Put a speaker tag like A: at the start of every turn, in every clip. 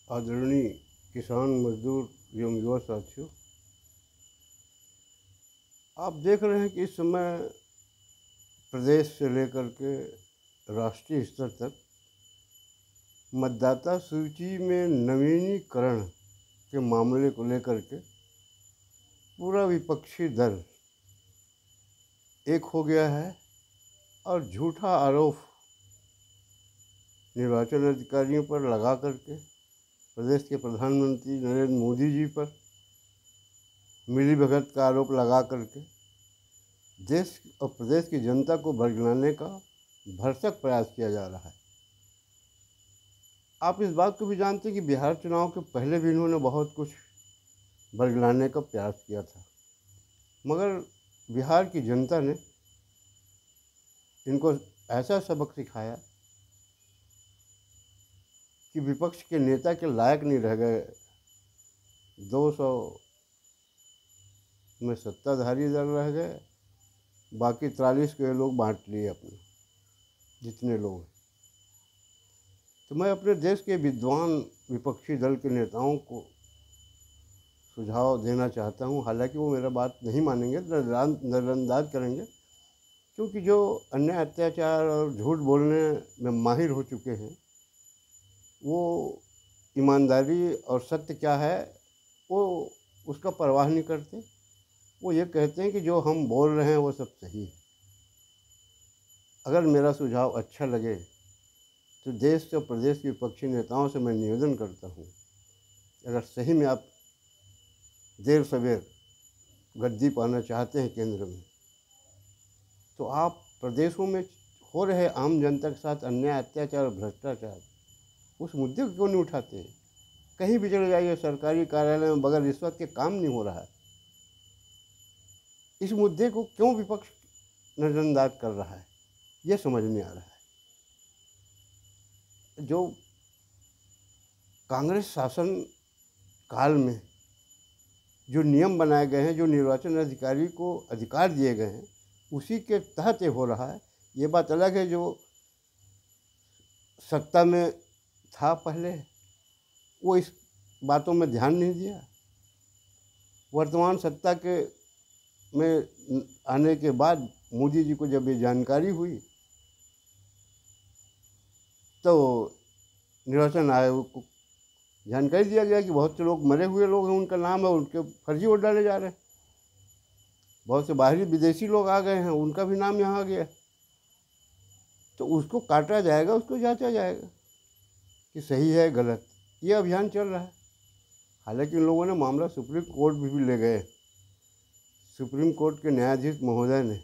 A: आदरणीय किसान मजदूर एवं युवा साथियों, आप देख रहे हैं कि इस समय प्रदेश से लेकर के राष्ट्रीय स्तर तक मतदाता सूची में नवीनीकरण के मामले को लेकर के पूरा विपक्षी दल एक हो गया है और झूठा आरोप निर्वाचन अधिकारियों पर लगा करके प्रदेश के प्रधानमंत्री नरेंद्र मोदी जी पर मिलीभगत का आरोप लगा करके देश और प्रदेश की जनता को भड़काने का भरसक प्रयास किया जा रहा है। आप इस बात को भी जानते हैं कि बिहार चुनाव के पहले भी इन्होंने बहुत कुछ भड़काने का प्रयास किया था, मगर बिहार की जनता ने इनको ऐसा सबक सिखाया कि विपक्ष के नेता के लायक नहीं रह गए। 200 में सत्ताधारी दल रह गए, बाकी 43 के लोग बांट लिए अपने जितने लोग हैं। तो मैं अपने देश के विद्वान विपक्षी दल के नेताओं को सुझाव देना चाहता हूं, हालांकि वो मेरा बात नहीं मानेंगे, नज़रअंदाज करेंगे, क्योंकि जो अन्याय अत्याचार और झूठ बोलने में माहिर हो चुके हैं, वो ईमानदारी और सत्य क्या है वो उसका परवाह नहीं करते। वो ये कहते हैं कि जो हम बोल रहे हैं वो सब सही है। अगर मेरा सुझाव अच्छा लगे तो देश और प्रदेश के विपक्षी नेताओं से मैं निवेदन करता हूँ, अगर सही में आप देर सवेर गद्दी पाना चाहते हैं केंद्र में, तो आप प्रदेशों में हो रहे आम जनता के साथ अन्याय अत्याचार और भ्रष्टाचार उस मुद्दे को क्यों नहीं उठाते? कहीं भी चले जाइए, सरकारी कार्यालय में बगैर रिश्वत के काम नहीं हो रहा है। इस मुद्दे को क्यों विपक्ष नज़रअंदाज कर रहा है, ये समझ में आ रहा है। जो कांग्रेस शासन काल में जो नियम बनाए गए हैं, जो निर्वाचन अधिकारी को अधिकार दिए गए हैं, उसी के तहत ये हो रहा है। ये बात अलग है जो सत्ता में था पहले, वो इस बातों में ध्यान नहीं दिया। वर्तमान सत्ता के में आने के बाद मोदी जी को जब ये जानकारी हुई तो निर्वाचन आयोग को जानकारी दिया गया कि बहुत से लोग मरे हुए लोग हैं, उनका नाम है, उनके फर्जी वोट डाले जा रहे हैं। बहुत से बाहरी विदेशी लोग आ गए हैं, उनका भी नाम यहाँ आ गया। तो उसको काटा जाएगा, उसको जांचा जाएगा कि सही है गलत। ये अभियान चल रहा है। हालांकि इन लोगों ने मामला सुप्रीम कोर्ट भी ले गए। सुप्रीम कोर्ट के न्यायाधीश महोदय ने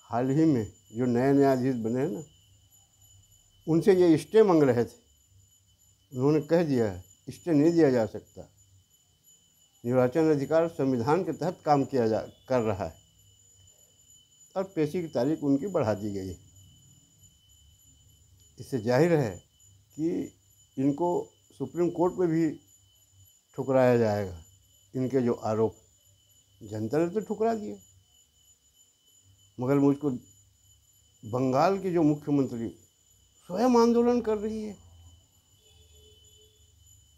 A: हाल ही में जो नए न्यायाधीश बने हैं ना, उनसे ये स्टे मांग रहे थे। उन्होंने कह दिया है स्टे नहीं दिया जा सकता, निर्वाचन अधिकार संविधान के तहत काम कर रहा है, और पेशी की तारीख उनकी बढ़ा दी गई है। इससे जाहिर है कि इनको सुप्रीम कोर्ट में भी ठुकराया जाएगा। इनके जो आरोप जनता ने तो ठुकरा दिए, मगर मुझको बंगाल की जो मुख्यमंत्री स्वयं आंदोलन कर रही है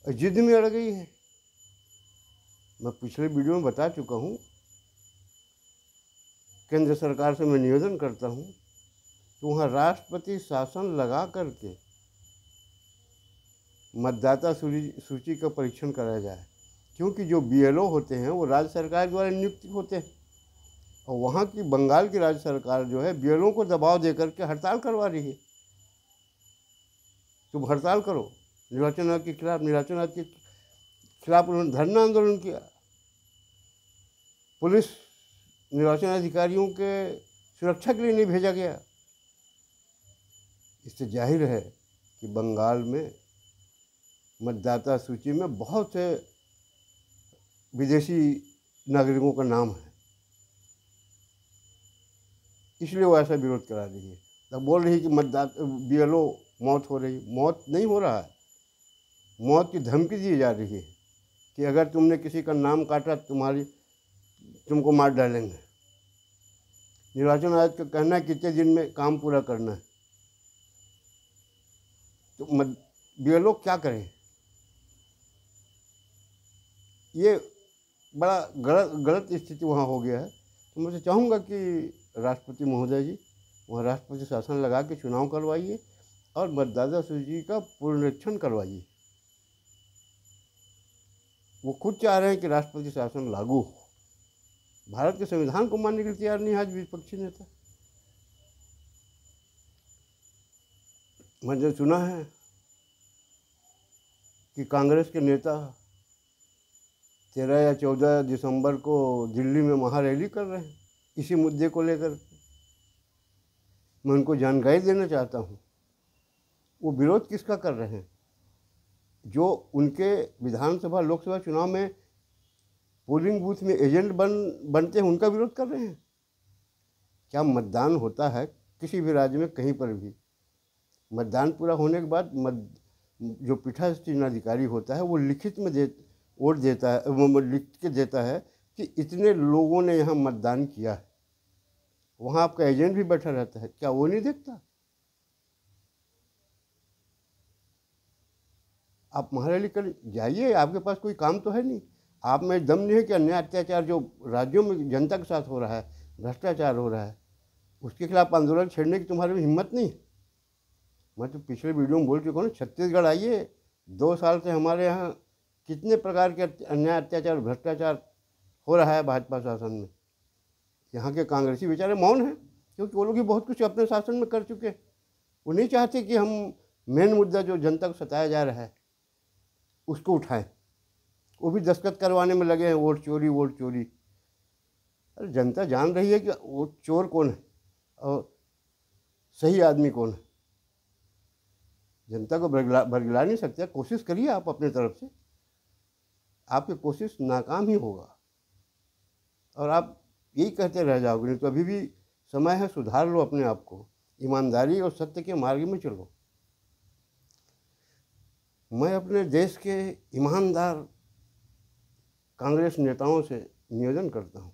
A: और जिद में अड़ गई है। मैं पिछले वीडियो में बता चुका हूँ, केंद्र सरकार से मैं निवेदन करता हूँ कि वहाँ राष्ट्रपति शासन लगा करके मतदाता सूची का परीक्षण कराया जाए, क्योंकि जो बीएलओ होते हैं वो राज्य सरकार द्वारा नियुक्त होते हैं, और वहाँ की बंगाल की राज्य सरकार जो है बीएलओ को दबाव दे करके हड़ताल करवा रही है। तुम हड़ताल करो निर्वाचन आयोग के खिलाफ। निर्वाचन आयोग के खिलाफ उन्होंने धरना आंदोलन किया। पुलिस निर्वाचन अधिकारियों के सुरक्षा के लिए नहीं भेजा गया। इससे जाहिर है कि बंगाल में मतदाता सूची में बहुत से विदेशी नागरिकों का नाम है, इसलिए वो ऐसा विरोध करा रही है। तब बोल रही है कि मतदाता बीएलओ मौत हो रही। मौत नहीं हो रहा है, मौत की धमकी दी जा रही है कि अगर तुमने किसी का नाम काटा तुमको मार डालेंगे। निर्वाचन आयोग का कहना है कितने दिन में काम पूरा करना है। तो बीएलओ क्या करें? ये बड़ा गलत गलत स्थिति वहाँ हो गया है। तो मैं तो चाहूँगा कि राष्ट्रपति महोदय जी वहाँ राष्ट्रपति शासन लगा के चुनाव करवाइए और मतदाता सूची का पुनरीक्षण करवाइए। वो खुद चाह रहे हैं कि राष्ट्रपति शासन लागू हो। भारत के संविधान को मानने के लिए तैयार नहीं आज विपक्षी नेता। मैंने सुना है कि कांग्रेस के नेता 13 या 14 दिसंबर को दिल्ली में महारैली कर रहे हैं इसी मुद्दे को लेकर। मैं उनको जानकारी देना चाहता हूँ वो विरोध किसका कर रहे हैं। जो उनके विधानसभा लोकसभा चुनाव में पोलिंग बूथ में एजेंट बनते हैं उनका विरोध कर रहे हैं। क्या मतदान होता है किसी भी राज्य में कहीं पर भी, मतदान पूरा होने के बाद जो पीठासीन अधिकारी होता है वो लिखित में वोट देता है, वो लिख के देता है कि इतने लोगों ने यहाँ मतदान किया है। वहाँ आपका एजेंट भी बैठा रहता है, क्या वो नहीं देखता? आप महारैली कर जाइए, आपके पास कोई काम तो है नहीं। आप में दम नहीं है कि अन्याय अत्याचार जो राज्यों में जनता के साथ हो रहा है, भ्रष्टाचार हो रहा है, उसके खिलाफ आंदोलन छेड़ने की तुम्हारे में हिम्मत नहीं। मैं तो पिछले वीडियो में बोल चुका हूँ, छत्तीसगढ़ आइए, 2 साल से हमारे यहाँ कितने प्रकार के अन्याय अत्याचार भ्रष्टाचार हो रहा है भाजपा शासन में। यहाँ के कांग्रेसी बेचारे मौन हैं क्योंकि वो लोग भी बहुत कुछ अपने शासन में कर चुके। वो नहीं चाहते कि हम मेन मुद्दा जो जनता को सताया जा रहा है उसको उठाएं। वो भी दस्तखत करवाने में लगे हैं, वोट चोरी वोट चोरी। अरे जनता जान रही है कि वो चोर कौन है और सही आदमी कौन है। जनता को बरगला नहीं सकते। कोशिश करिए आप अपने तरफ से, आपकी कोशिश नाकाम ही होगा और आप यही कहते रह जाओगे। नहीं तो अभी भी समय है, सुधार लो अपने आप को, ईमानदारी और सत्य के मार्ग में चलो। मैं अपने देश के ईमानदार कांग्रेस नेताओं से निवेदन करता हूँ,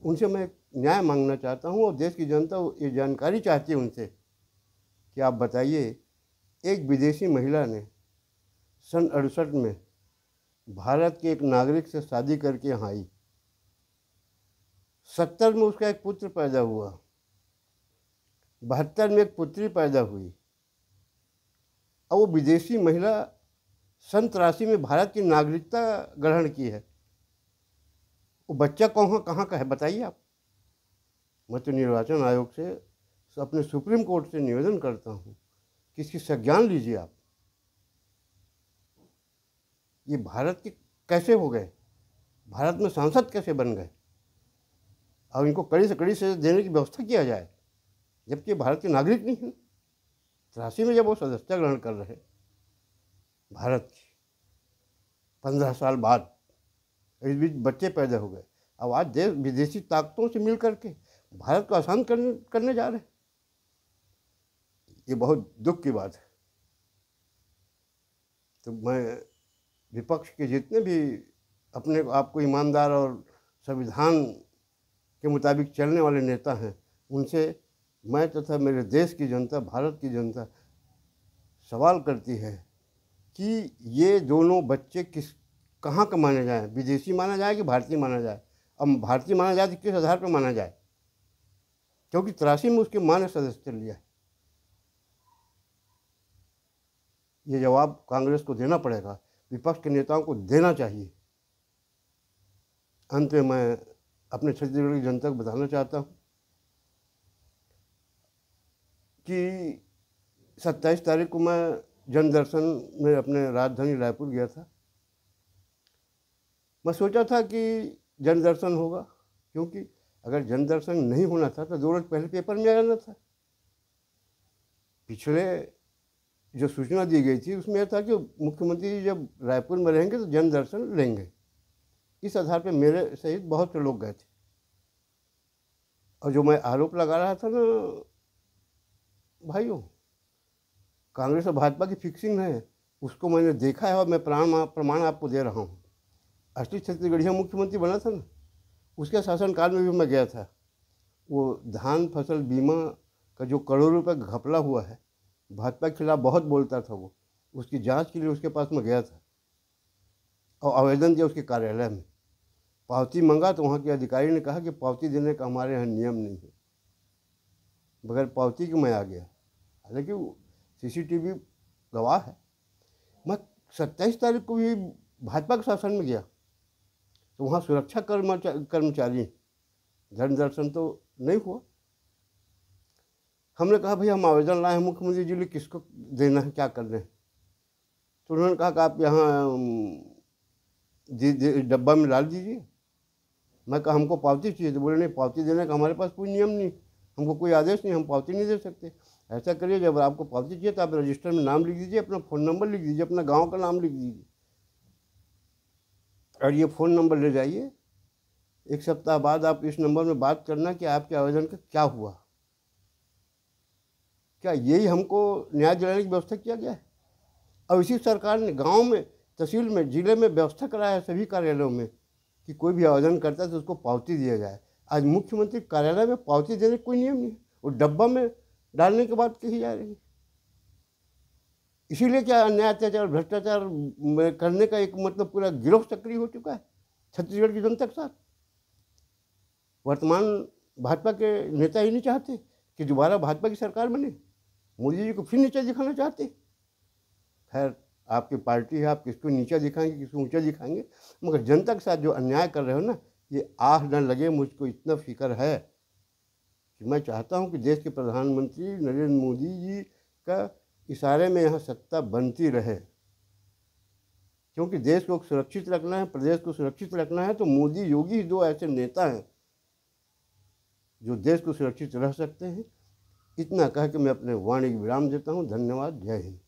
A: उनसे मैं न्याय मांगना चाहता हूँ और देश की जनता ये जानकारी चाहती है उनसे कि आप बताइए, एक विदेशी महिला ने सन 68 में भारत के एक नागरिक से शादी करके यहाँ आई। 70 में उसका एक पुत्र पैदा हुआ, 72 में एक पुत्री पैदा हुई और वो विदेशी महिला सन 83 में भारत की नागरिकता ग्रहण की है। वो बच्चा कहाँ का है बताइए आप। मैं तो निर्वाचन आयोग से, अपने सुप्रीम कोर्ट से निवेदन करता हूँ कि इसकी संज्ञान लीजिए आप। ये भारत के कैसे हो गए, भारत में सांसद कैसे बन गए और इनको कड़ी से कड़ी सजा देने की व्यवस्था किया जाए जबकि भारत के नागरिक नहीं हैं। 83 में जब वो सदस्यता ग्रहण कर रहे भारत की, 15 साल बाद इस बीच बच्चे पैदा हो गए। अब आज देश विदेशी ताकतों से मिल करके भारत को आसान करने जा रहे हैं। ये बहुत दुख की बात है। तो मैं विपक्ष के जितने भी अपने आप को ईमानदार और संविधान के मुताबिक चलने वाले नेता हैं उनसे मैं तथा मेरे देश की जनता, भारत की जनता सवाल करती है कि ये दोनों बच्चे कहाँ का माने जाए, विदेशी माना जाए कि भारतीय माना जाए। अब भारतीय माना जाए तो किस आधार पर माना जाए, क्योंकि 83 में उसकी माँ ने सदस्यता लिया है। ये जवाब कांग्रेस को देना पड़ेगा, विपक्ष के नेताओं को देना चाहिए। अंत में मैं अपने छत्तीसगढ़ की जनता को बताना चाहता हूँ कि 27 तारीख को मैं जनदर्शन में अपने राजधानी रायपुर गया था। मैं सोचा था कि जनदर्शन होगा, क्योंकि अगर जनदर्शन नहीं होना था तो 2 रोज पहले पेपर में आना था। पिछले जो सूचना दी गई थी उसमें यह था कि मुख्यमंत्री जी जब रायपुर में रहेंगे तो जनदर्शन लेंगे। इस आधार पर मेरे सहित बहुत से लोग गए थे और जो मैं आरोप लगा रहा था ना भाइयों, कांग्रेस और भाजपा की फिक्सिंग है, उसको मैंने देखा है और मैं प्रमाण आपको दे रहा हूँ। असली छत्तीसगढ़िया मुख्यमंत्री बना था ना, उसके शासनकाल में भी मैं गया था। वो धान फसल बीमा का जो करोड़ों रुपये घपला हुआ है, भाजपा के खिलाफ बहुत बोलता था वो, उसकी जांच के लिए उसके पास मैं गया था और आवेदन दिया उसके कार्यालय में, पावती मंगा तो वहाँ के अधिकारी ने कहा कि पावती देने का हमारे यहाँ नियम नहीं है, बगैर पावती के मैं आ गया। हालांकि CCTV गवाह है। मैं 27 तारीख को भी भाजपा के शासन में गया तो वहाँ सुरक्षा कर्मचारी, धर्म दर्शन तो नहीं हुआ। हमने कहा भाई हम आवेदन लाए हैं मुख्यमंत्री जी लिए, किसको देना है, क्या करना है? तो उन्होंने कहा कि आप यहाँ डब्बा में डाल दीजिए। मैं कहा हमको पावती चाहिए, तो बोले नहीं, पावती देने का हमारे पास कोई नियम नहीं, हमको कोई आदेश नहीं, हम पावती नहीं दे सकते। ऐसा करिए, जब आपको पावती चाहिए तो आप रजिस्टर में नाम लिख दीजिए, अपना फ़ोन नंबर लिख दीजिए, अपना गांव का नाम लिख दीजिए और ये फ़ोन नंबर ले जाइए। 1 सप्ताह बाद आप इस नंबर में बात करना कि आपके आवेदन का क्या हुआ। क्या यही हमको न्याय दिलाने की व्यवस्था किया गया है? और इसी सरकार ने गांव में, तहसील में, जिले में व्यवस्था कराया है सभी कार्यालयों में कि कोई भी आवेदन करता है तो उसको पावती दिया जाए। आज मुख्यमंत्री कार्यालय में पावती देने का कोई नियम नहीं, वो डब्बा में डालने के बाद कही जा रही है। इसीलिए क्या अन्याय, अत्याचार, भ्रष्टाचार करने का एक मतलब पूरा गिरोह सक्रिय हो चुका है छत्तीसगढ़ की जनता के साथ। वर्तमान भाजपा के नेता ही नहीं चाहते कि दोबारा भाजपा की सरकार बने, मोदी जी को फिर नीचा दिखाना चाहते। खैर, आपकी पार्टी है, आप किसको नीचा दिखाएंगे, किसको ऊंचा दिखाएंगे, मगर जनता के साथ जो अन्याय कर रहे हो ना, ये आह न लगे। मुझको इतना फिक्र है कि मैं चाहता हूं कि देश के प्रधानमंत्री नरेंद्र मोदी जी का इशारे में यहाँ सत्ता बनती रहे, क्योंकि देश को सुरक्षित रखना है, प्रदेश को सुरक्षित रखना है। तो मोदी योगी 2 ऐसे नेता हैं जो देश को सुरक्षित रह सकते हैं। इतना कह के मैं अपने वाणी विराम देता हूँ। धन्यवाद। जय हिंद।